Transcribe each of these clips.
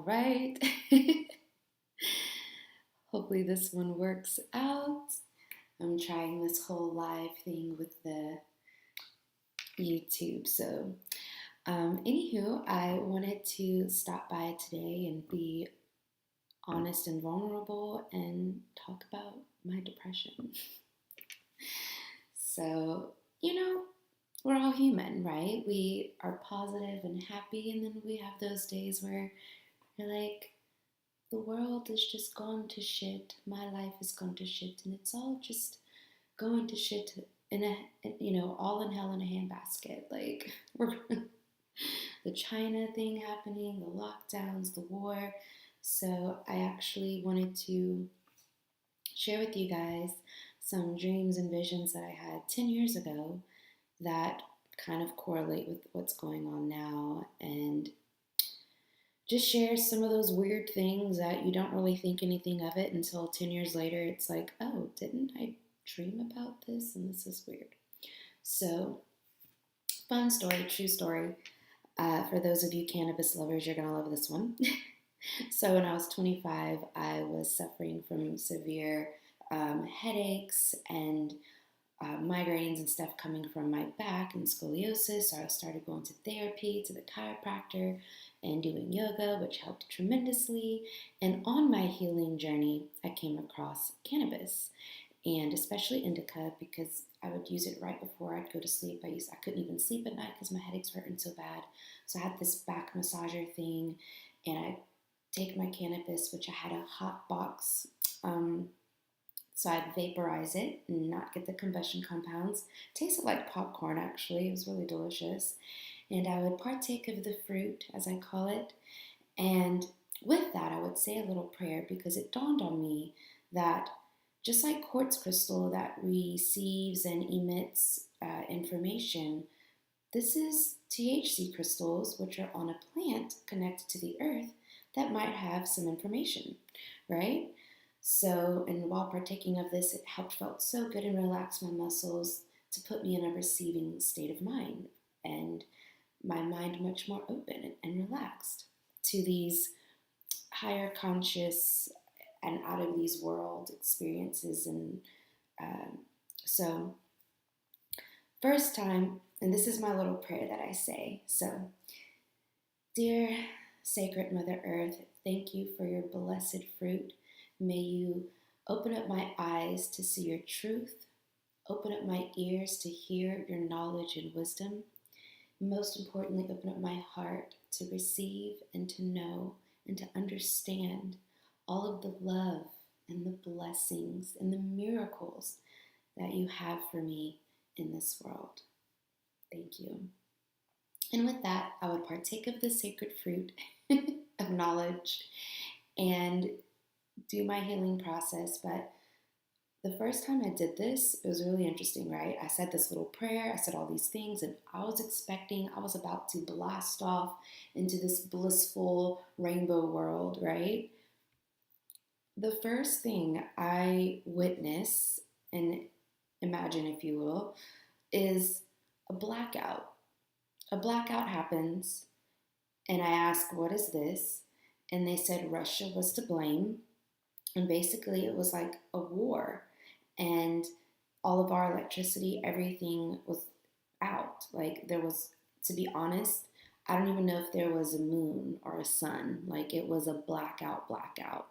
right. Hopefully this one works out. I'm trying this whole live thing with the YouTube. Anywho, I wanted to stop by today and be honest and vulnerable and talk about my depression. So, you know, we're all human, right? We are positive and happy, and then we have those days where you're like, the world is just gone to shit. My life is gone to shit, and it's all just going to shit all in hell in a handbasket. Like we're the China thing happening, the lockdowns, the war. So I actually wanted to share with you guys some dreams and visions that I had 10 years ago that kind of correlate with what's going on now, and just share some of those weird things that you don't really think anything of it until 10 years later. It's like, oh, didn't I dream about this? And this is weird. So, fun story, true story. For those of you cannabis lovers, you're going to love this one. So, when I was 25, I was suffering from severe headaches and migraines and stuff coming from my back and scoliosis. So I started going to therapy, to the chiropractor, and doing yoga, which helped tremendously. And on my healing journey, I came across cannabis, and especially indica, because I would use it right before I'd go to sleep. I couldn't even sleep at night because my headaches were hurting so bad. So I had this back massager thing, and I take my cannabis, which I had a hot box. So I'd vaporize it and not get the combustion compounds. Tasted like popcorn, actually. It was really delicious. And I would partake of the fruit, as I call it. And with that, I would say a little prayer, because it dawned on me that just like quartz crystal that receives and emits information, this is THC crystals, which are on a plant connected to the earth, that might have some information, right? So, and while partaking of this, it felt so good and relaxed my muscles to put me in a receiving state of mind, and my mind much more open and relaxed to these higher conscious and out of these world experiences. And so, first time, and this is my little prayer that I say. So, dear sacred Mother Earth, thank you for your blessed fruit. May you open up my eyes to see your truth, open up my ears to hear your knowledge and wisdom. Most importantly, open up my heart to receive and to know and to understand all of the love and the blessings and the miracles that you have for me in this world. Thank you. And with that, I would partake of the sacred fruit of knowledge and do my healing process. But the first time I did this, it was really interesting, right? I said this little prayer, I said all these things, and I was about to blast off into this blissful rainbow world, right? The first thing I witness, and imagine if you will, is a blackout. A blackout happens, and I ask, what is this? And they said Russia was to blame. And basically, it was like a war, and all of our electricity, everything was out. Like, there was, to be honest, I don't even know if there was a moon or a sun. Like, it was a blackout,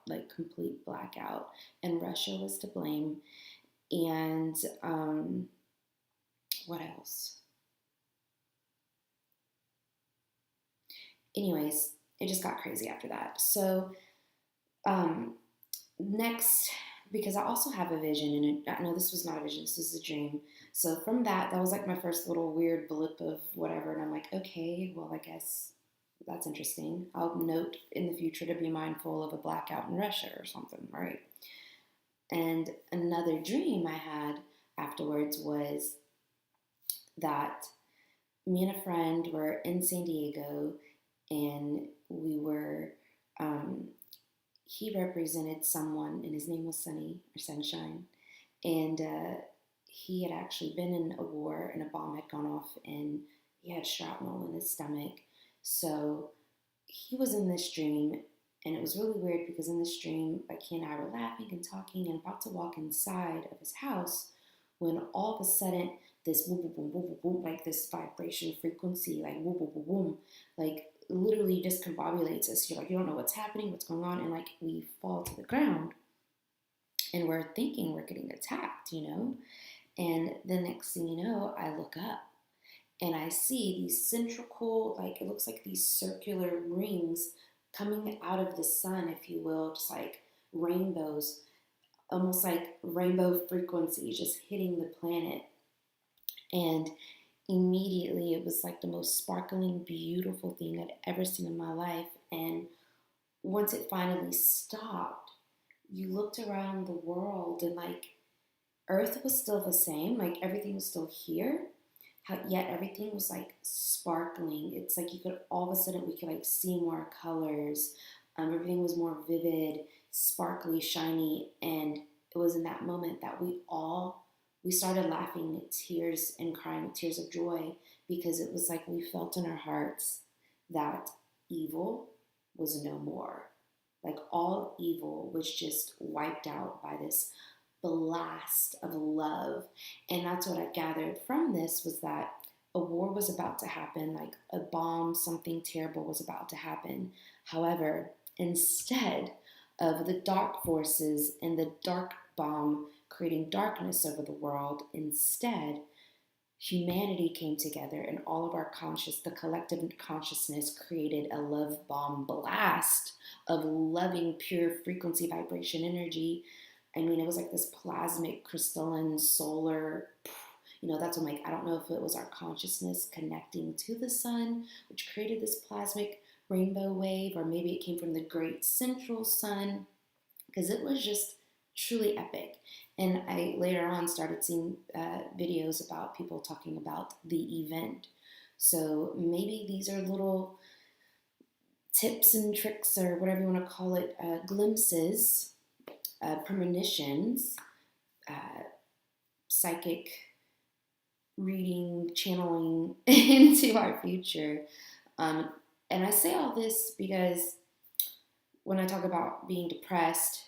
like complete blackout. And Russia was to blame. And what else? Anyways, it just got crazy after that. So, next, because I also have a vision, and I know this was not a vision, this was a dream. So from that was like my first little weird blip of whatever, and I'm like, okay, well, I guess that's interesting. I'll note in the future to be mindful of a blackout in Russia or something, right? And another dream I had afterwards was that me and a friend were in San Diego, and we were he represented someone, and his name was Sunny, or Sunshine, and he had actually been in a war, and a bomb had gone off, and he had shrapnel in his stomach. So he was in this dream, And it was really weird because in this dream, like he and I were laughing and talking and about to walk inside of his house when all of a sudden this boom, boom, boom, boom, boom, boom, like this vibration frequency, like boom, boom, boom, boom, like literally discombobulates us. You're like, you don't know what's happening, what's going on. And like we fall to the ground and we're thinking we're getting attacked, you know? And the next thing you know, I look up and I see these centrical, like it looks like these circular rings coming out of the sun, if you will, just like rainbows, almost like rainbow frequencies just hitting the planet. And immediately it was like the most sparkling, beautiful thing I'd ever seen in my life. And once it finally stopped, you looked around the world and like Earth was still the same, like everything was still here, yet everything was like sparkling. It's like you could all of a sudden we could like see more colors. Everything was more vivid, sparkly, shiny, and it was in that moment that we started laughing tears and crying tears of joy because it was like we felt in our hearts that evil was no more. Like all evil was just wiped out by this blast of love. And that's what I gathered from this was that a war was about to happen, like a bomb, something terrible was about to happen. However, instead of the dark forces and the dark bomb creating darkness over the world, instead, humanity came together and all of our the collective consciousness created a love bomb blast of loving, pure frequency, vibration, energy. I mean, it was like this plasmic, crystalline, solar, that's what I'm like, I don't know if it was our consciousness connecting to the sun, which created this plasmic rainbow wave, or maybe it came from the great central sun, because it was just truly epic. And I later on started seeing videos about people talking about the event. So maybe these are little tips and tricks, or whatever you want to call it, glimpses, premonitions, psychic reading, channeling into our future. And I say all this because when I talk about being depressed,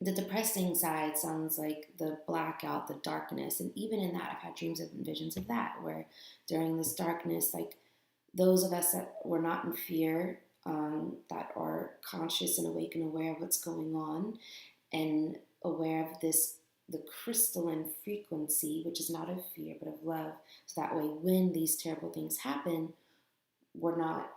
the depressing side sounds like the blackout, the darkness. And even in that, I've had dreams and visions of that, where during this darkness, like those of us that were not in fear, that are conscious and awake and aware of what's going on, and aware of the crystalline frequency, which is not of fear, but of love. So that way, when these terrible things happen, we're not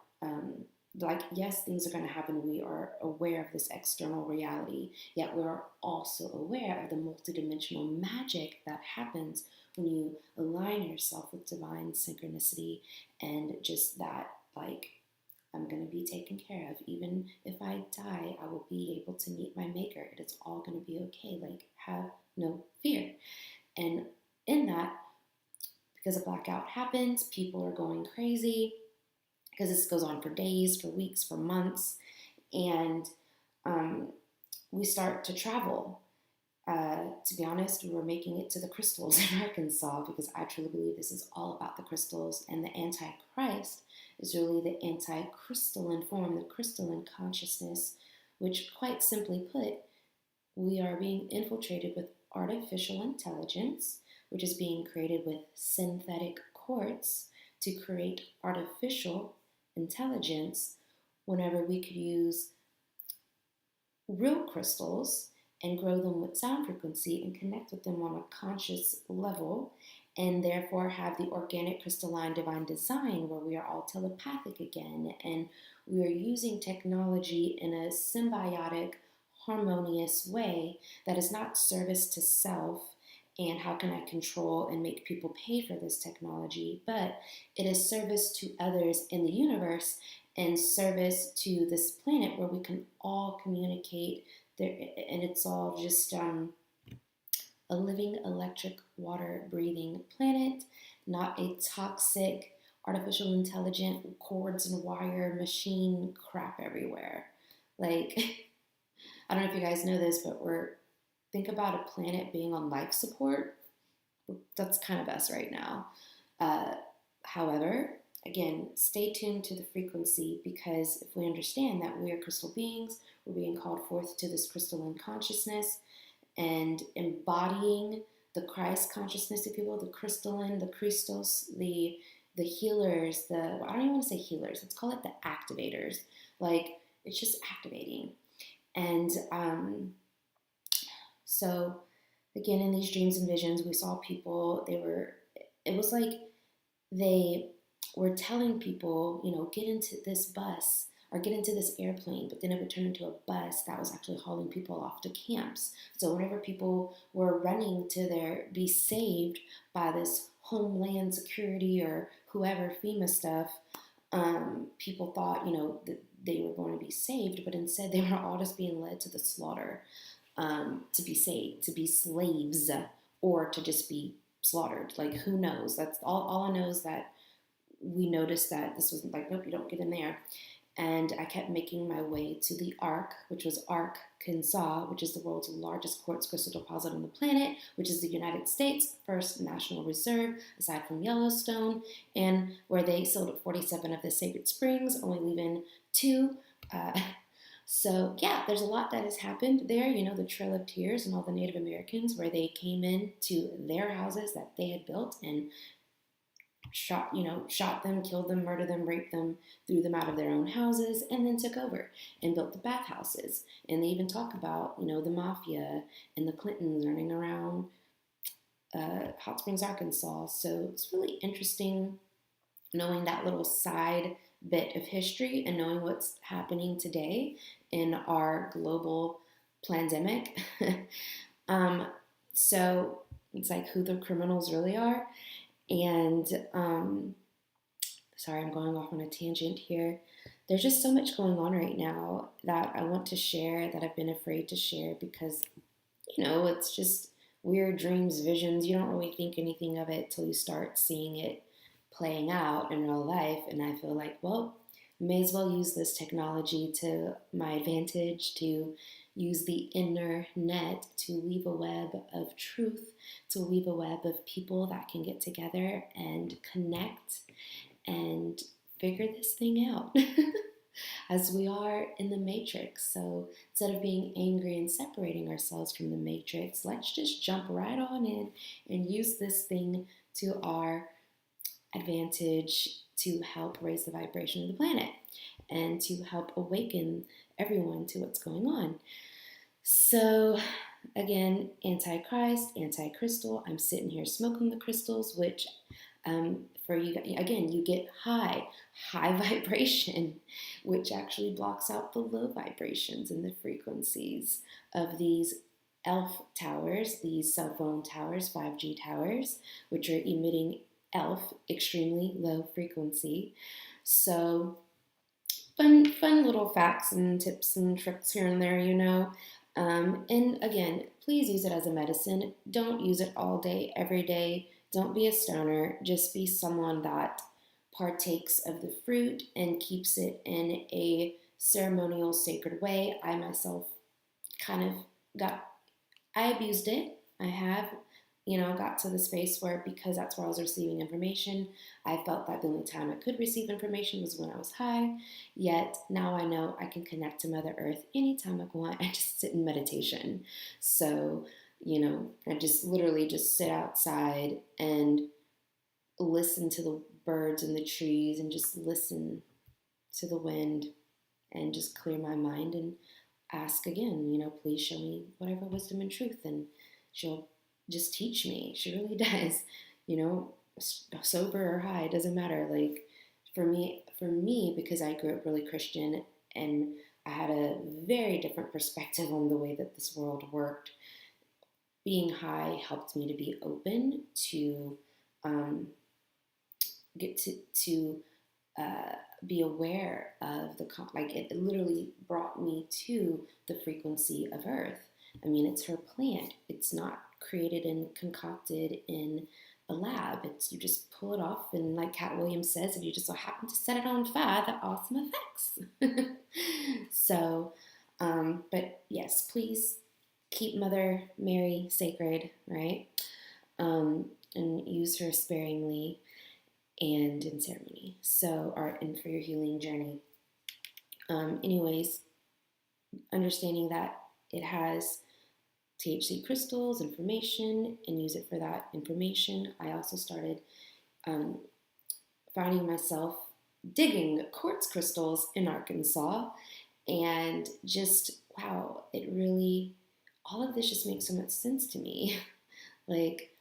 like, yes, things are going to happen. We are aware of this external reality, yet we are also aware of the multidimensional magic that happens when you align yourself with divine synchronicity, and just that, like, I'm going to be taken care of. Even if I die, I will be able to meet my maker. It is all going to be okay. Like, have no fear. And in that, because a blackout happens, people are going crazy, because this goes on for days, for weeks, for months, and we start to travel. To be honest, we were making it to the crystals in Arkansas, because I truly believe this is all about the crystals, and the Antichrist is really the anti-crystalline form, the crystalline consciousness, which, quite simply put, we are being infiltrated with artificial intelligence, which is being created with synthetic quartz to create artificial intelligence, whenever we could use real crystals and grow them with sound frequency and connect with them on a conscious level, and therefore have the organic crystalline divine design where we are all telepathic again, and we are using technology in a symbiotic, harmonious way that is not service to self and how can I control and make people pay for this technology, but it is service to others in the universe and service to this planet where we can all communicate there, and it's all just a living, electric, water breathing planet, not a toxic, artificial intelligent cords and wire machine crap everywhere. Like, I don't know if you guys know this, but think about a planet being on life support. That's kind of us right now. However, again, stay tuned to the frequency, because if we understand that we are crystal beings, we're being called forth to this crystalline consciousness and embodying the Christ consciousness, if you will, the crystalline, the Christos, the healers, I don't even want to say healers, let's call it the activators. Like, it's just activating. And so, again, in these dreams and visions, we saw people, it was like they were telling people, get into this bus or get into this airplane, but then it would turn into a bus that was actually hauling people off to camps. So whenever people were running to be saved by this Homeland Security or whoever, FEMA stuff, people thought, that they were going to be saved, but instead they were all just being led to the slaughter, to be saved, to be slaves, or to just be slaughtered. Like, who knows? That's all I know is that we noticed that this was like, nope, you don't get in there. And I kept making my way to the Ark, which was Arkansas, which is the world's largest quartz crystal deposit on the planet, which is the United States' first national reserve, aside from Yellowstone, and where they sealed 47 of the sacred springs, only leaving 2. So, yeah, there's a lot that has happened there. The Trail of Tears and all the Native Americans, where they came in to their houses that they had built and shot them, killed them, murdered them, raped them, threw them out of their own houses, and then took over and built the bathhouses. And they even talk about, the mafia and the Clintons running around Hot Springs, Arkansas. So it's really interesting knowing that little side bit of history and knowing what's happening today in our global pandemic. So it's like who the criminals really are. And sorry, I'm going off on a tangent here. There's just so much going on right now that I want to share that I've been afraid to share because, it's just weird dreams, visions. You don't really think anything of it till you start seeing it playing out in real life. And I feel like, well, may as well use this technology to my advantage, to use the inner net to weave a web of truth, to weave a web of people that can get together and connect and figure this thing out as we are in the matrix. So instead of being angry and separating ourselves from the matrix, let's just jump right on in and use this thing to our advantage to help raise the vibration of the planet and to help awaken everyone to what's going on. So again, anti-Christ, anti-crystal. I'm sitting here smoking the crystals, which for you, again, you get high vibration, which actually blocks out the low vibrations and the frequencies of these ELF towers, these cell phone towers, 5G towers, which are emitting ELF, extremely low frequency. So fun little facts and tips and tricks here and there, and again, please use it as a medicine. Don't use it all day, every day. Don't be a stoner. Just be someone that partakes of the fruit and keeps it in a ceremonial, sacred way. I myself I abused it. I have, got to the space where, because that's where I was receiving information, I felt that the only time I could receive information was when I was high. Yet now I know I can connect to Mother Earth anytime I want. I just sit in meditation. So, I just literally just sit outside and listen to the birds and the trees and just listen to the wind and just clear my mind and ask again, please show me whatever wisdom and truth, and she'll just teach me. She really does, sober or high, it doesn't matter. Like for me, because I grew up really Christian and I had a very different perspective on the way that this world worked, being high helped me to be open to get to be aware of it literally brought me to the frequency of Earth. I mean, it's her plant. It's not created and concocted in a lab. You just pull it off, and like Cat Williams says, if you just so happen to set it on fire, the awesome effects. So, but yes, please keep Mother Mary sacred, right? And use her sparingly. and in ceremony. So, or and for your healing journey. Anyways, understanding that it has THC crystals, information, and use it for that information. I also started um, finding myself digging quartz crystals in Arkansas, and just wow, it really, all of this just makes so much sense to me. Like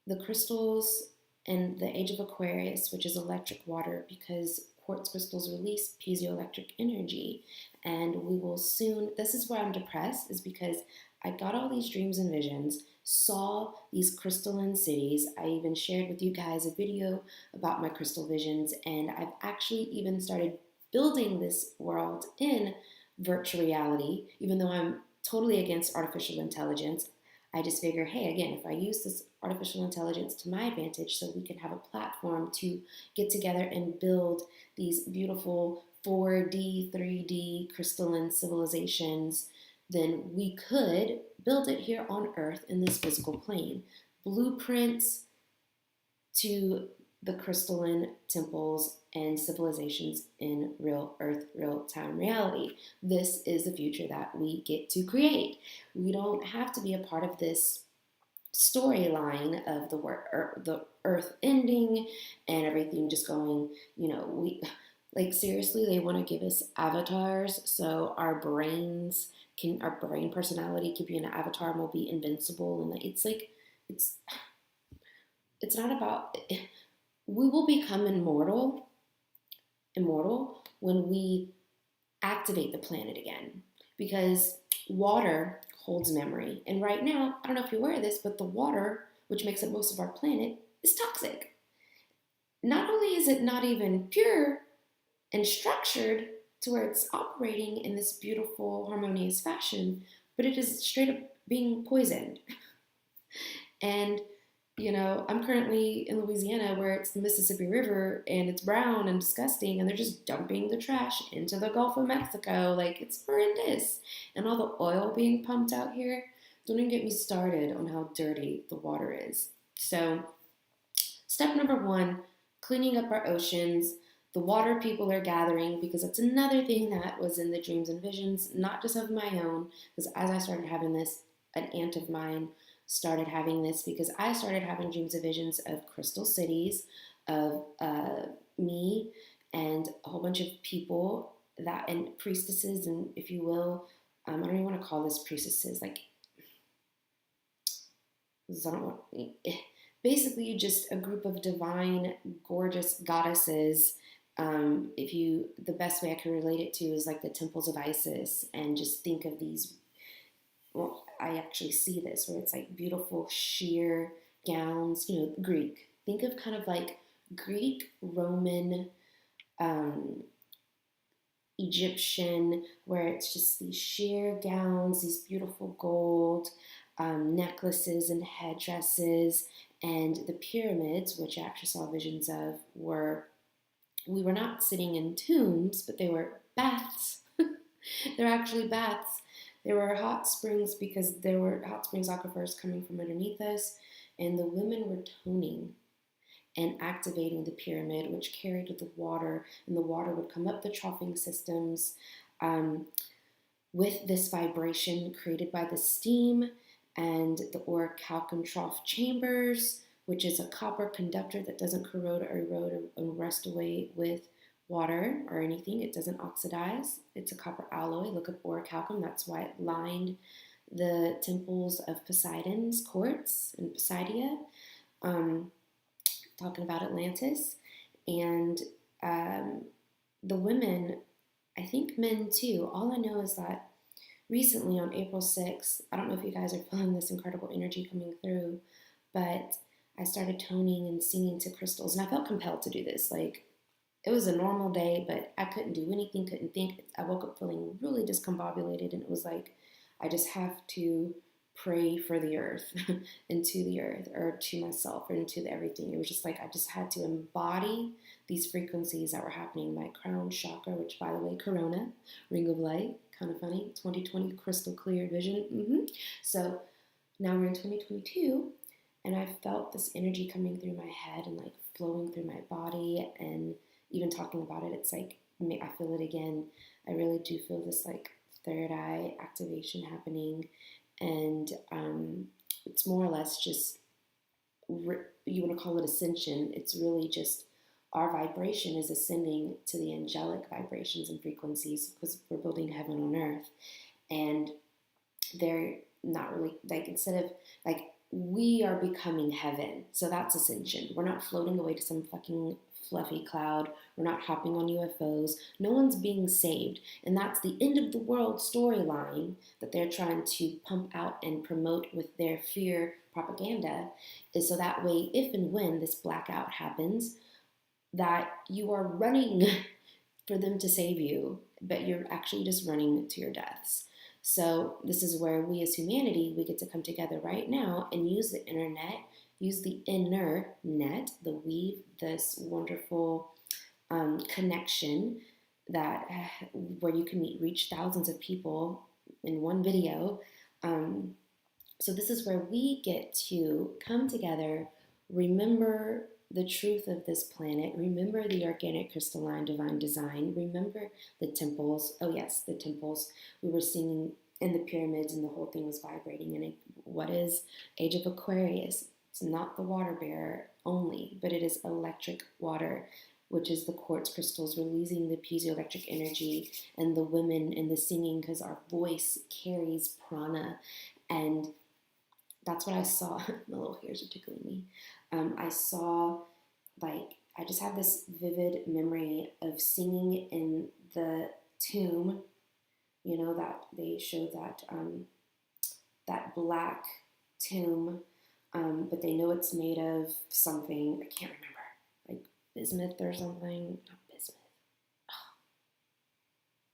the crystals and the age of Aquarius, which is electric water, because quartz crystals release piezoelectric energy. And we will soon, this is why I'm depressed, is because I got all these dreams and visions, saw these crystalline cities. I even shared with you guys a video about my crystal visions, and I've actually even started building this world in virtual reality, even though I'm totally against artificial intelligence. I just figure, hey, again, if I use this artificial intelligence to my advantage so we can have a platform to get together and build these beautiful 4D, 3D crystalline civilizations, then we could build it here on Earth in this physical plane. Blueprints to the crystalline temples and civilizations in real Earth, real time reality. This is the future that we get to create. We don't have to be a part of this storyline of the Earth ending and everything just going. We like seriously, they want to give us avatars so our brain personality can be an avatar and we'll be invincible, and it's it's not about, we will become immortal when we activate the planet again, because water holds memory. And right now, I don't know if you're aware of this, but the water, which makes up most of our planet, is toxic. Not only is it not even pure and structured to where it's operating in this beautiful, harmonious fashion, but it is straight up being poisoned. And I'm currently in Louisiana where it's the Mississippi River and it's brown and disgusting, and they're just dumping the trash into the Gulf of Mexico. Like, it's horrendous. And all the oil being pumped out here. Don't even get me started on how dirty the water is. So, step number one, cleaning up our oceans. The water people are gathering, because that's another thing that was in the dreams and visions, not just of my own, because as I started having this, an aunt of mine started having this, because I started having dreams and visions of crystal cities, of me and a whole bunch of people and priestesses, and if you will, I don't even want to call this priestesses, like, I don't want, basically just a group of divine, gorgeous goddesses. The best way I could relate it to is like the temples of Isis, and just think of these, well, I actually see this where it's like beautiful sheer gowns, Greek. Think of kind of like Greek, Roman, um, Egyptian, where it's just these sheer gowns, these beautiful gold necklaces and headdresses, and the pyramids, which I actually saw visions of, we were not sitting in tombs, but they were baths. They're actually baths. There were hot springs, because there were hot springs aquifers coming from underneath us, and the women were toning and activating the pyramid, which carried the water, and the water would come up the troughing systems with this vibration created by the steam and the orichalcum trough chambers, which is a copper conductor that doesn't corrode or erode or rust away with water or anything. It doesn't oxidize. It's a copper alloy. Look up orichalcum. That's why it lined the temples of Poseidon's courts in Poseidia, talking about Atlantis. And the women, I think men too. All I know is that recently on April 6th, I don't know if you guys are feeling this incredible energy coming through, but I started toning and singing to crystals, and I felt compelled to do this. Like, it was a normal day, but I couldn't do anything, couldn't think. I woke up feeling really discombobulated, and it was like, I just have to pray for the earth and to the earth, or to myself, or into everything. It was just like I just had to embody these frequencies that were happening in my crown chakra, which, by the way, Corona, ring of light, kind of funny, 2020 crystal clear vision. So now we're in 2022, And I felt this energy coming through my head and like flowing through my body. And even talking about it, it's like I feel it again. I really do feel this like third eye activation happening. And it's more or less just, you want to call it ascension. It's really just our vibration is ascending to the angelic vibrations and frequencies because we're building heaven on earth. And they're not really like, instead of like, we are becoming heaven. So that's ascension. We're not floating away to some fucking fluffy cloud. We're not hopping on UFOs. No one's being saved. And that's the end of the world storyline that they're trying to pump out and promote with their fear propaganda, is so that way, if and when this blackout happens, that you are running for them to save you, but you're actually just running to your deaths. So this is where we as humanity, we get to come together right now and use the internet, use the inner net, the weave, this wonderful connection that where you can reach thousands of people in one video. So this is where we get to come together, remember the truth of this planet, remember the organic crystalline divine design, remember the temples. Oh yes, the temples. We were singing in the pyramids and the whole thing was vibrating. And what is Age of Aquarius? It's not the water bearer only, but it is electric water, which is the quartz crystals releasing the piezoelectric energy, and the women in the singing, because our voice carries prana. And that's what I saw. My little hairs are tickling me. I saw, like, I just have this vivid memory of singing in the tomb, you know, that they show that that black tomb, but they know it's made of something, I can't remember, like bismuth or something, not bismuth. Oh.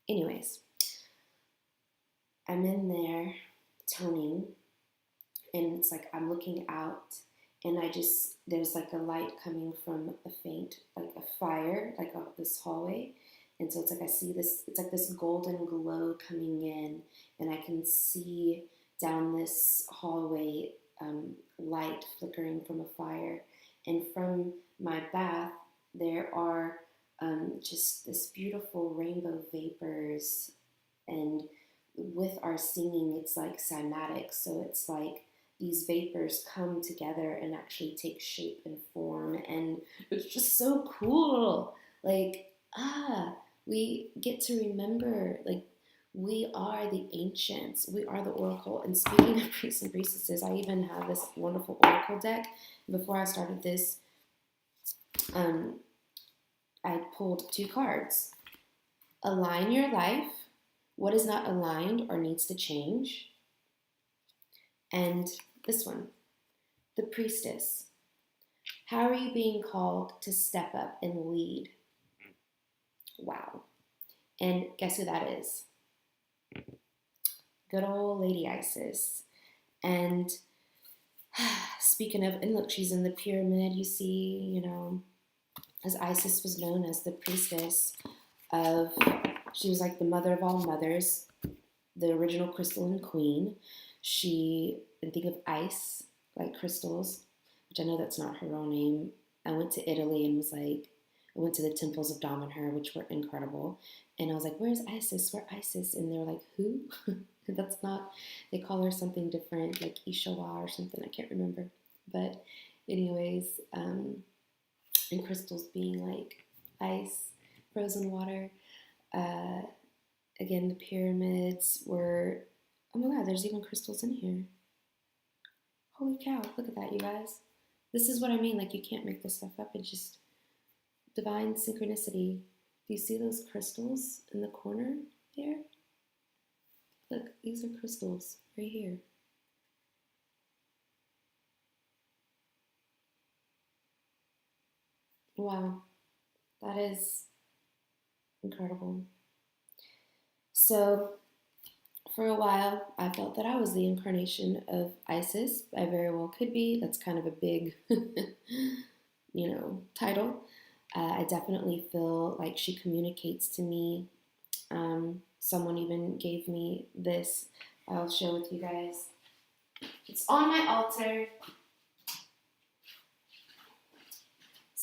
Anyways, I'm in there toning, and it's like I'm looking out, and there's like a light coming from a faint, like a fire, like this hallway. And so it's like I see this, it's like this golden glow coming in, and I can see down this hallway light flickering from a fire. And from my bath, there are just this beautiful rainbow vapors. And with our singing, it's like cymatic. So it's like these vapors come together and actually take shape and form. And it's just so cool. Like, we get to remember, like, we are the ancients. We are the oracle. And speaking of priests and priestesses, I even have this wonderful oracle deck. Before I started this, I pulled 2 cards. Align your life. What is not aligned or needs to change? And this one, the priestess. How are you being called to step up and lead? Wow. And guess who that is? Good old Lady Isis. And speaking of, and look, she's in the pyramid, you see, you know, as Isis was known as the priestess of, she was like the mother of all mothers, the original crystalline queen. She, and think of ice, like crystals, which I know that's not her real name. I went to Italy and was like, I went to the temples of Damanhur, which were incredible. And I was like, where's Isis? Where Isis? And they were like, who? That's not, they call her something different, like Ishawa or something. I can't remember. But anyways, and crystals being like ice, frozen water. Again, the pyramids were, oh my God, there's even crystals in here. Holy cow, look at that, you guys. This is what I mean, like, you can't make this stuff up. It's just divine synchronicity. Do you see those crystals in the corner here? Look, these are crystals right here. Wow, that is incredible. So, for a while, I felt that I was the incarnation of Isis. I very well could be. That's kind of a big, you know, title. I definitely feel like she communicates to me. Someone even gave me this. I'll share with you guys. It's on my altar.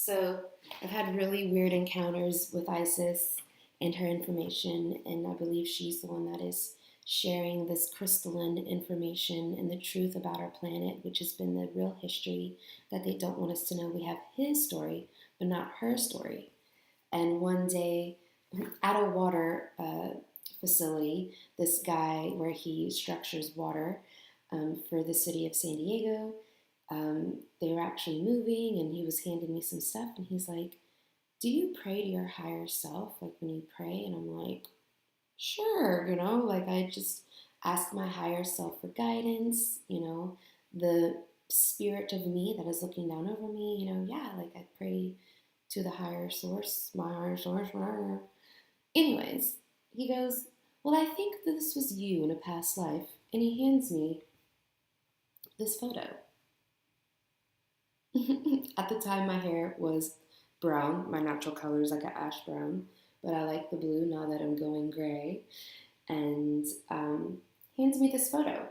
So I've had really weird encounters with ISIS and her information, and I believe she's the one that is sharing this crystalline information and the truth about our planet, which has been the real history that they don't want us to know. We have his story, but not her story. And one day, at a water facility, this guy where he structures water for the city of San Diego, they were actually moving, and he was handing me some stuff, and he's like, "Do you pray to your higher self, like when you pray?" And I'm like, "Sure, like I just ask my higher self for guidance, the spirit of me that is looking down over me, yeah, like I pray to the higher source, my higher source, whatever." Anyways, he goes, "Well, I think this was you in a past life," and he hands me this photo. At the time, my hair was brown. My natural color is like an ash brown, but I like the blue now that I'm going gray. And hands me this photo.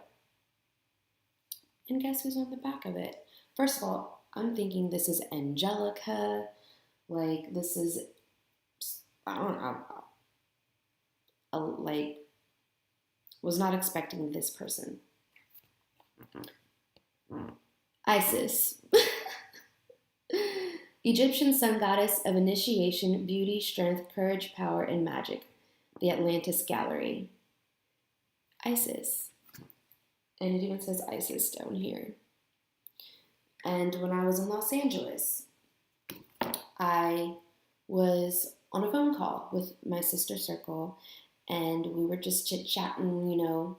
And guess who's on the back of it? First of all, I'm thinking this is Angelica. Like, this is, I don't know, like, was not expecting this person. Isis. Egyptian sun goddess of initiation, beauty, strength, courage, power, and magic. The Atlantis Gallery. Isis. And it even says Isis down here. And when I was in Los Angeles, I was on a phone call with my sister Circle, and we were just chit-chatting,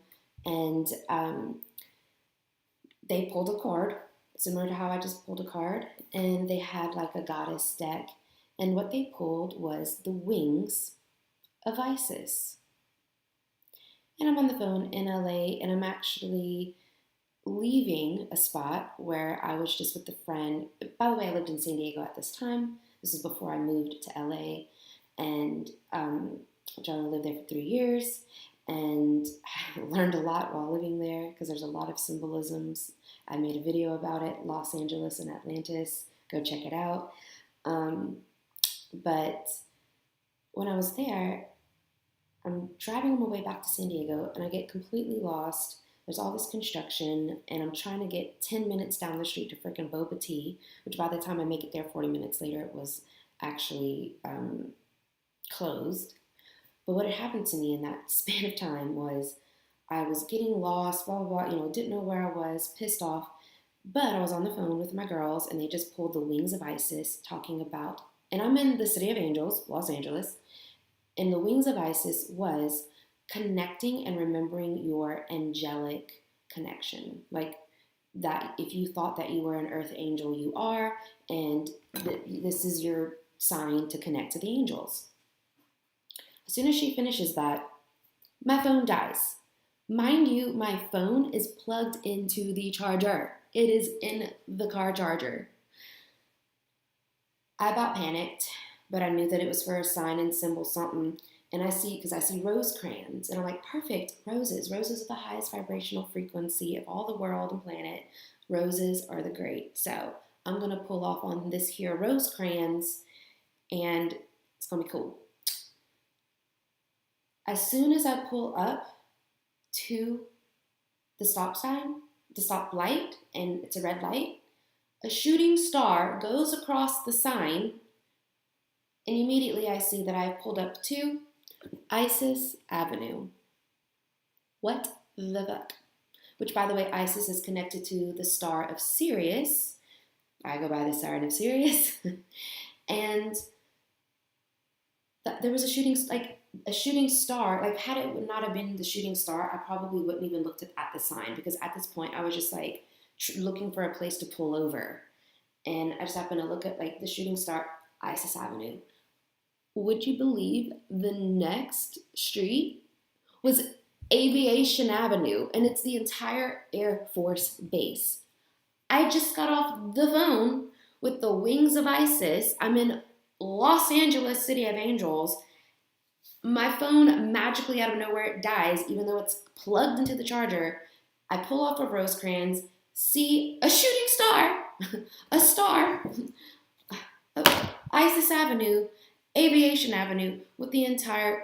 and they pulled a card, similar to how I just pulled a card, and they had like a goddess deck, and what they pulled was the wings of Isis. And I'm on the phone in LA, and I'm actually leaving a spot where I was just with a friend. By the way, I lived in San Diego at this time. This is before I moved to LA, and John lived there for 3 years, and I learned a lot while living there because there's a lot of symbolisms. I made a video about it, Los Angeles and Atlantis. Go check it out. But when I was there, I'm driving on my way back to San Diego, and I get completely lost. There's all this construction, and I'm trying to get 10 minutes down the street to freaking Boba Tea, which by the time I make it there 40 minutes later, it was actually closed. But what had happened to me in that span of time was I was getting lost, blah, blah, blah, didn't know where I was, pissed off. But I was on the phone with my girls, and they just pulled the wings of Isis, talking about, and I'm in the City of Angels, Los Angeles, and the wings of Isis was connecting and remembering your angelic connection. Like that, if you thought that you were an earth angel, you are, and this is your sign to connect to the angels. As soon as she finishes that, my phone dies. Mind you, my phone is plugged into the charger. It is in the car charger. I about panicked, but I knew that it was for a sign and symbol something. And I see rose crayons, and I'm like, perfect, roses. Roses are the highest vibrational frequency of all the world and planet. Roses are the great. So I'm going to pull off on this here rose crayons, and it's going to be cool. As soon as I pull up to the stop sign, the stop light, and it's a red light, a shooting star goes across the sign, and immediately I see that I've pulled up to Isis Avenue. What the fuck? Which, by the way, Isis is connected to the star of Sirius. I go by the sign of Sirius. And there was a shooting star. Like, had it not have been the shooting star, I probably wouldn't even looked at the sign, because at this point I was just like looking for a place to pull over. And I just happened to look at like the shooting star, Isis Avenue. Would you believe the next street was Aviation Avenue, and it's the entire Air Force Base. I just got off the phone with the wings of Isis. I'm in Los Angeles, City of Angels. My phone magically out of nowhere dies, even though it's plugged into the charger. I pull off of Rosecrans, see a shooting star, a star. ISIS Avenue, Aviation Avenue, with the entire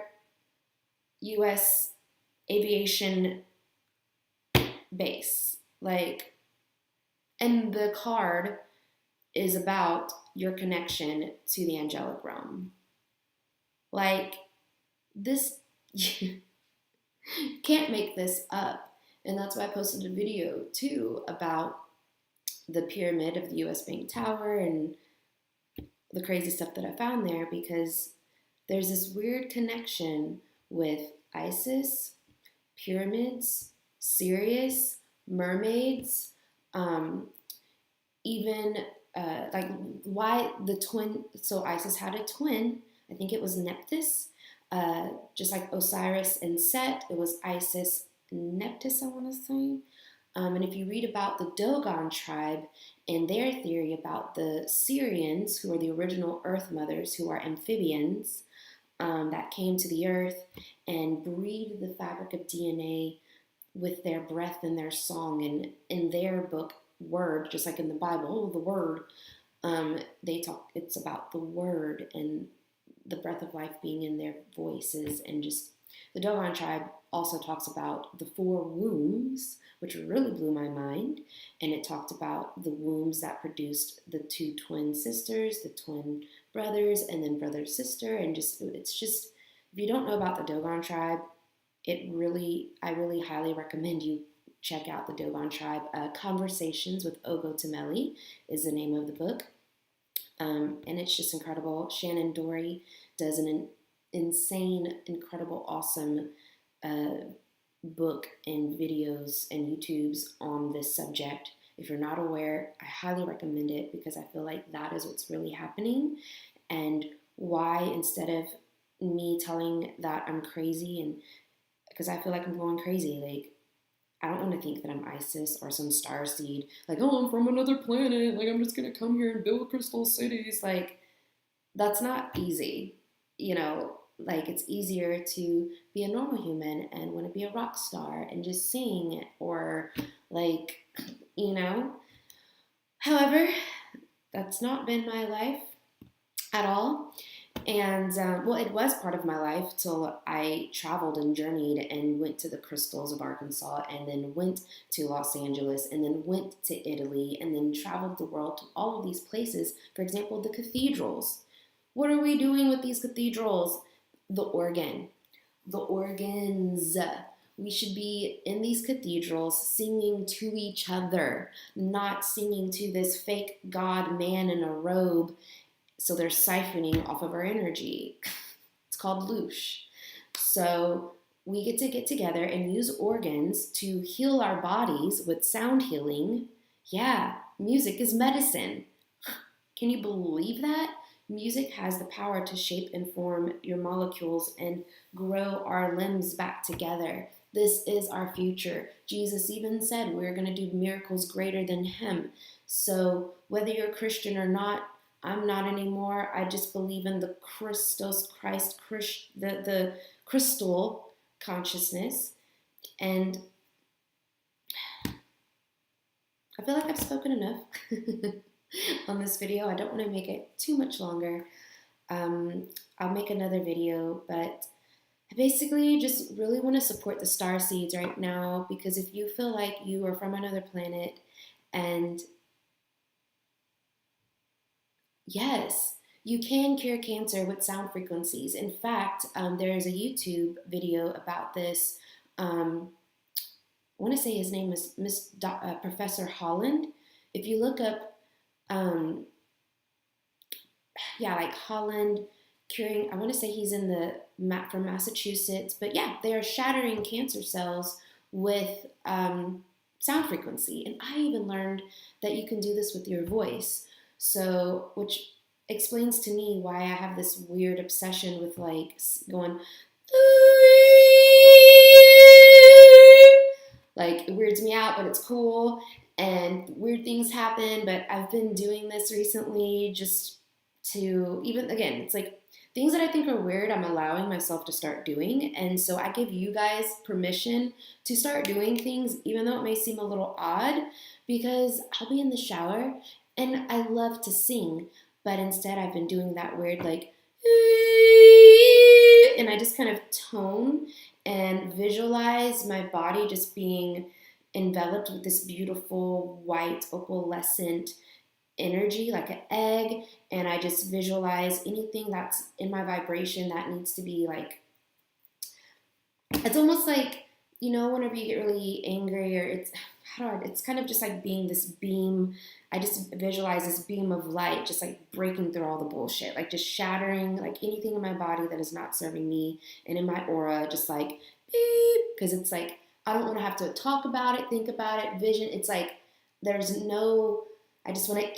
US aviation base. Like, and the card is about your connection to the angelic realm. Like, this, you can't make this up. And that's why I posted a video too about the pyramid of the US Bank Tower and the crazy stuff that I found there, because there's this weird connection with ISIS, pyramids, Sirius, mermaids, even like why the twin. So ISIS had a twin. I think it was Nephthys, just like Osiris and Set. It was Isis and Nephthys, I want to say. And if you read about the Dogon tribe and their theory about the Syrians, who are the original Earth mothers, who are amphibians, that came to the Earth and breathed the fabric of DNA with their breath and their song. And in their book, Word, just like in the Bible, the Word, they talk. It's about the Word and the breath of life being in their voices, and just the Dogon tribe also talks about the 4 wombs, which really blew my mind. And it talked about the wombs that produced the 2 twin sisters, the twin brothers, and then brother sister. And just, it's just, if you don't know about the Dogon tribe, I really highly recommend you check out the Dogon tribe. Conversations with Ogo Temeli is the name of the book. And it's just incredible. Shannon Dory does an insane, incredible, awesome book and videos and YouTubes on this subject. If you're not aware, I highly recommend it, because I feel like that is what's really happening, and why, instead of me telling that I'm crazy, and because I feel like I'm going crazy, like, I don't want to think that I'm Isis or some star seed, like, oh, I'm from another planet, like, I'm just gonna come here and build crystal cities. Like, that's not easy, you know. Like, it's easier to be a normal human and want to be a rock star and just sing, or like, you know. However, that's not been my life at all. And well, it was part of my life till I traveled and journeyed and went to the crystals of Arkansas, and then went to Los Angeles, and then went to Italy, and then traveled the world to all of these places. For example, the cathedrals. What are we doing with these cathedrals? The organs. We should be in these cathedrals singing to each other, not singing to this fake god man in a robe. So they're siphoning off of our energy. It's called loosh. So we get together and use organs to heal our bodies with sound healing. Yeah, music is medicine. Can you believe that? Music has the power to shape and form your molecules and grow our limbs back together. This is our future. Jesus even said we're going to do miracles greater than him. So whether you're Christian or not, I'm not anymore. I just believe in the Christos Christ, the crystal consciousness. And I feel like I've spoken enough on this video. I don't want to make it too much longer. I'll make another video, but I basically just really want to support the star seeds right now, because if you feel like you are from another planet, and yes, you can cure cancer with sound frequencies. In fact, there is a YouTube video about this. I want to say his name is Professor Holland. If you look up, like Holland curing, I want to say he's in from Massachusetts. But yeah, they are shattering cancer cells with sound frequency. And I even learned that you can do this with your voice. So, which explains to me why I have this weird obsession with like going, like, it weirds me out, but it's cool, and weird things happen. But I've been doing this recently just to, even again, it's like things that I think are weird, I'm allowing myself to start doing. And so I give you guys permission to start doing things, even though it may seem a little odd, because I'll be in the shower and I love to sing. But instead, I've been doing that weird, like, and I just kind of tone and visualize my body just being enveloped with this beautiful white opalescent energy, like an egg. And I just visualize anything that's in my vibration that needs to be like, it's almost like, whenever you get really angry, or it's kind of just like being this beam. I just visualize this beam of light just like breaking through all the bullshit, like just shattering like anything in my body that is not serving me, and in my aura, just like beep, because it's like I don't want to have to talk about it, think about it, vision. It's like there's no, I just want to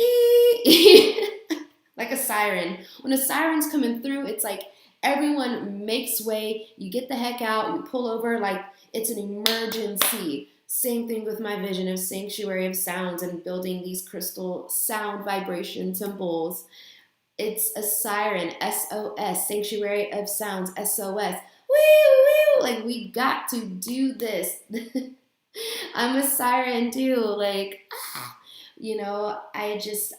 like a siren. When a siren's coming through, it's like everyone makes way, you get the heck out, you pull over like it's an emergency. Same thing with my vision of sanctuary of sounds and building these crystal sound vibration temples. It's a siren, SOS, sanctuary of sounds, SOS. Woo, woo, like we got to do this. I'm a siren too, like,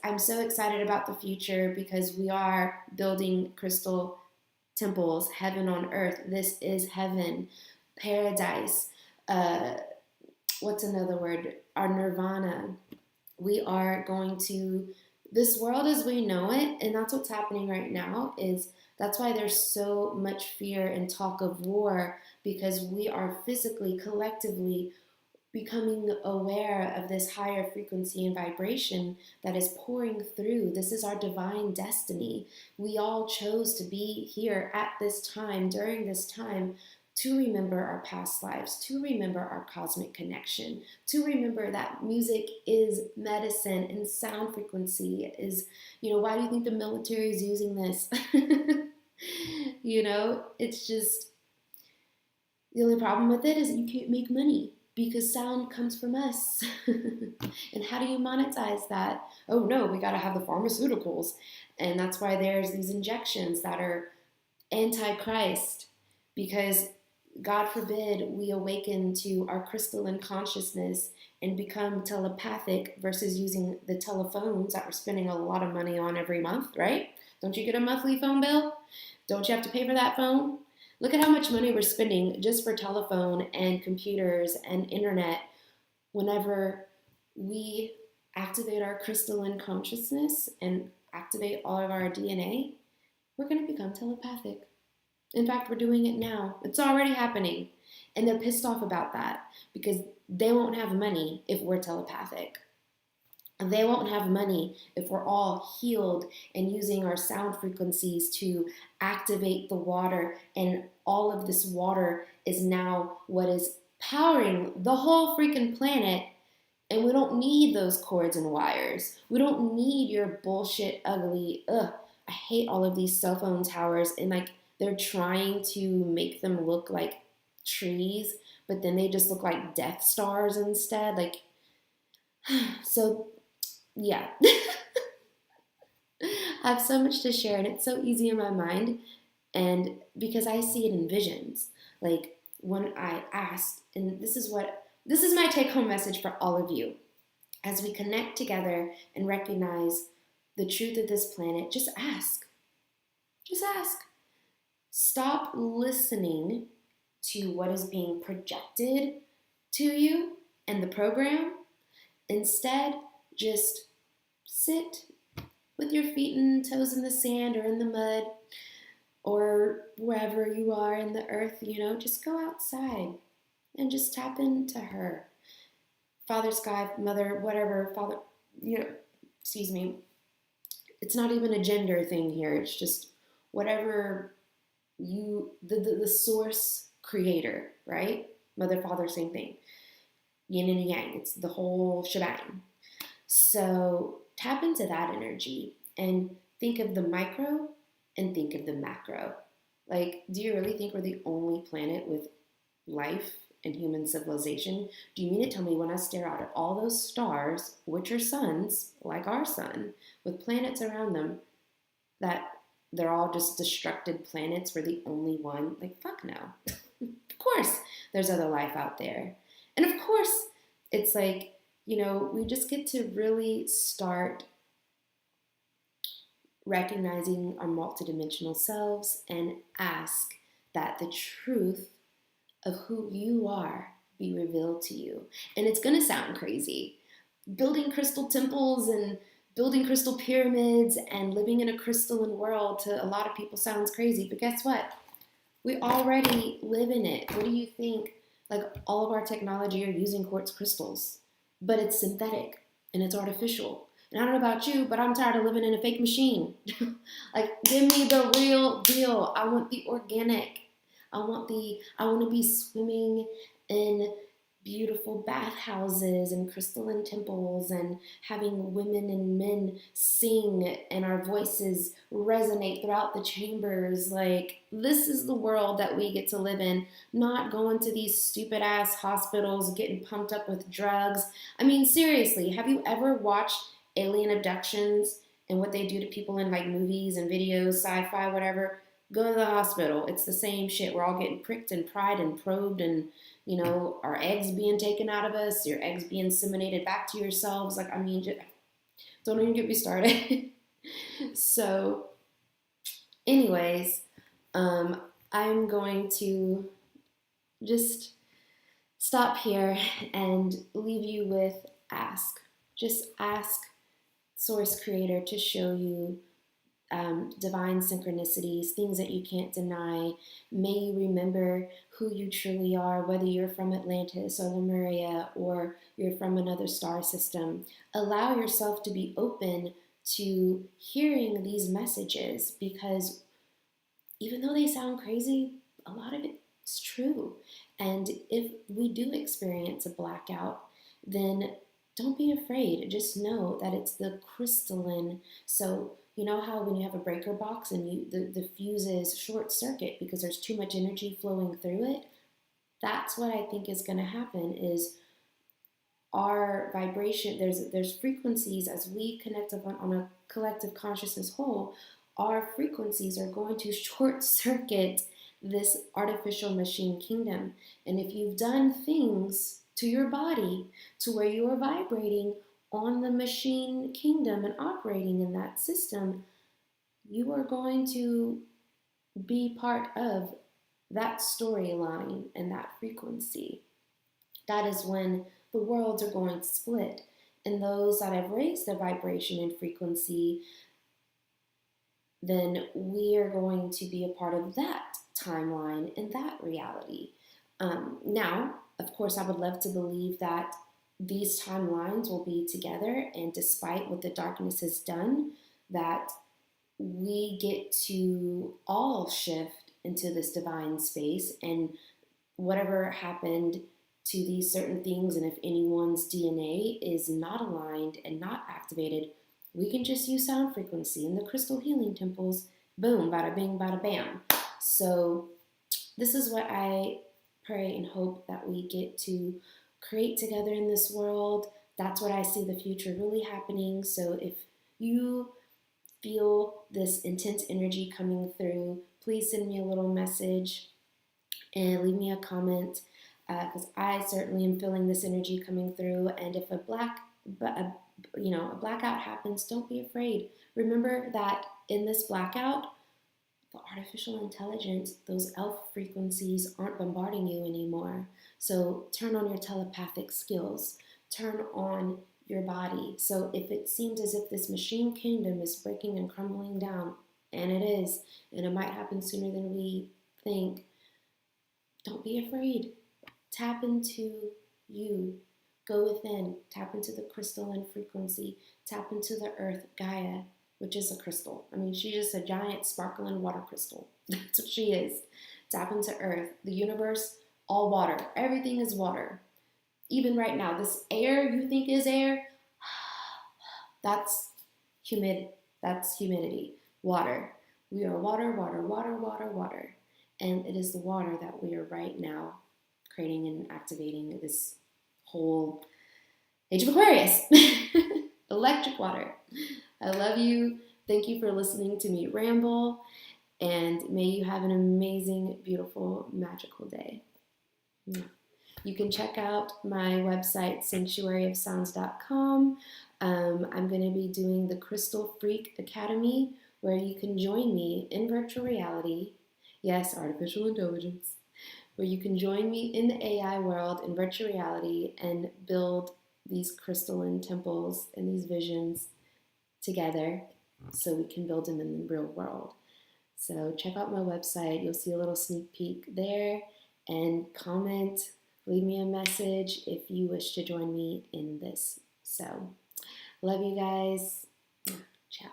I'm so excited about the future because we are building crystal temples, heaven on earth. This is heaven, paradise. What's another word? Our nirvana. We are going to this world as we know it, and that's what's happening right now. Is that's why there's so much fear and talk of war, because we are physically, collectively becoming aware of this higher frequency and vibration that is pouring through. This is our divine destiny. We all chose to be here at this time, during this time, to remember our past lives, to remember our cosmic connection, to remember that music is medicine and sound frequency is, why do you think the military is using this? It's just, the only problem with it is that you can't make money, because sound comes from us. And how do you monetize that? Oh no, we got to have the pharmaceuticals. And that's why there's these injections that are anti-Christ, because God forbid we awaken to our crystalline consciousness and become telepathic versus using the telephones that we're spending a lot of money on every month, right? Don't you get a monthly phone bill? Don't you have to pay for that phone? Look at how much money we're spending just for telephone and computers and internet. Whenever we activate our crystalline consciousness and activate all of our DNA, we're going to become telepathic. In fact, we're doing it now. It's already happening. And they're pissed off about that because they won't have money if we're telepathic. They won't have money if we're all healed and using our sound frequencies to activate the water. And all of this water is now what is powering the whole freaking planet. And we don't need those cords and wires. We don't need your bullshit, ugly, I hate all of these cell phone towers. And like they're trying to make them look like trees, but then they just look like Death Stars instead. Like, so yeah. I have so much to share, and it's so easy in my mind, and because I see it in visions. Like when I asked, and this is my take-home message for all of you. As we connect together and recognize the truth of this planet, just ask. Just ask. Stop listening to what is being projected to you and the program. Instead, just sit with your feet and toes in the sand or in the mud or wherever you are in the earth, just go outside and just tap into her. Father Sky, Mother, whatever, Father, excuse me. It's not even a gender thing here. It's just whatever the source creator, right? Mother, Father, same thing. Yin and yang, it's the whole shebang. So tap into that energy and think of the micro and think of the macro. Like, do you really think we're the only planet with life and human civilization? Do you mean to tell me when I stare out at all those stars, which are suns, like our sun, with planets around them, that they're all just destructed planets, we're the only one? Like, fuck no. Of course there's other life out there. And of course it's like, we just get to really start recognizing our multidimensional selves, and ask that the truth of who you are be revealed to you. And it's going to sound crazy. Building crystal temples and building crystal pyramids and living in a crystalline world to a lot of people sounds crazy. But guess what? We already live in it. What do you think? Like, all of our technology are using quartz crystals, but it's synthetic and it's artificial. And I don't know about you, but I'm tired of living in a fake machine. Like, give me the real deal. I want the organic. I want to be swimming in beautiful bathhouses and crystalline temples and having women and men sing and our voices resonate throughout the chambers. Like, this is the world that we get to live in, not going to these stupid ass hospitals getting pumped up with drugs. I mean, seriously, have you ever watched alien abductions and what they do to people in like movies and videos, sci-fi, whatever? Go to the hospital. It's the same shit. We're all getting pricked and pried and probed, and our eggs being taken out of us, your eggs being inseminated back to yourselves. Like, I mean, just, don't even get me started. So, anyways, I'm going to just stop here and leave you with ask. Just ask Source Creator to show you divine synchronicities, things that you can't deny. May you remember who you truly are, whether you're from Atlantis or Lemuria or you're from another star system. Allow yourself to be open to hearing these messages, because even though they sound crazy, a lot of it's true. And if we do experience a blackout, then don't be afraid. Just know that it's the crystalline. So you know how when you have a breaker box and the fuses short circuit because there's too much energy flowing through it? That's what I think is going to happen. Is our vibration, there's frequencies, as we connect on a collective consciousness whole, our frequencies are going to short circuit this artificial machine kingdom. And if you've done things to your body to where you are vibrating on the machine kingdom and operating in that system, you are going to be part of that storyline and that frequency. That is when the worlds are going to split. And those that have raised their vibration and frequency, then we are going to be a part of that timeline and that reality. Now, of course, I would love to believe that these timelines will be together, and despite what the darkness has done, that we get to all shift into this divine space, and whatever happened to these certain things, and if anyone's DNA is not aligned and not activated, we can just use sound frequency in the crystal healing temples. Boom, bada bing, bada bam. So this is what I pray and hope that we get to create together in this world. That's what I see the future really happening. So if you feel this intense energy coming through, please send me a little message and leave me a comment, because I certainly am feeling this energy coming through. And if a blackout happens, don't be afraid. Remember that in this blackout, the artificial intelligence, those elf frequencies aren't bombarding you anymore. So turn on your telepathic skills. Turn on your body. So if it seems as if this machine kingdom is breaking and crumbling down, and it is, and it might happen sooner than we think, don't be afraid. Tap into you. Go within. Tap into the crystalline frequency. Tap into the earth, Gaia, which is a crystal. I mean, she's just a giant sparkling water crystal. That's what she is. Tap into earth, the universe, all water. Everything is water. Even right now, this air you think is air, that's humidity. Water. We are water, water, water, water, water. And it is the water that we are right now creating and activating this whole Age of Aquarius. Electric water. I love you. Thank you for listening to me ramble. And may you have an amazing, beautiful, magical day. You can check out my website, sanctuaryofsounds.com. I'm going to be doing the Crystal Freq Academy, where you can join me in virtual reality. Yes, artificial intelligence. Where you can join me in the AI world in virtual reality and build these crystalline temples and these visions together so we can build them in the real world. So check out my website. You'll see a little sneak peek there, and comment, leave me a message if you wish to join me in this. So, love you guys. Ciao.